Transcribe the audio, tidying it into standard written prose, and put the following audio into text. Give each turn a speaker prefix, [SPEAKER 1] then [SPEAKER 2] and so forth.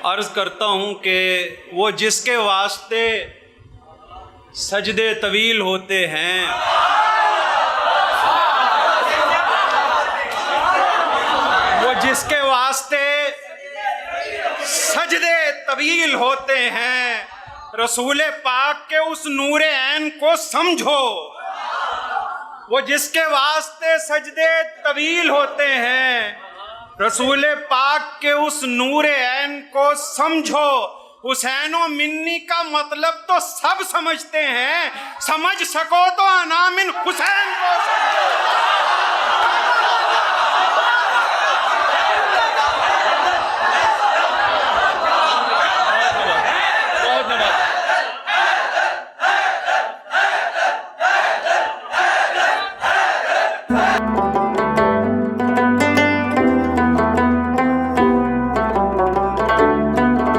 [SPEAKER 1] अर्ज करता हूँ कि वो जिसके वास्ते सजदे तवील होते हैं, वो जिसके वास्ते सजदे तवील होते हैं, रसूल पाक के उस नूरे ऐन को समझो। वो जिसके वास्ते सजदे तवील होते हैं, रसूल पाक के उस नूरे ऐन को समझो। हुसैनो मिन्नी का मतलब तो सब समझते हैं, समझ सको तो अना मिन हुसैन को समझो।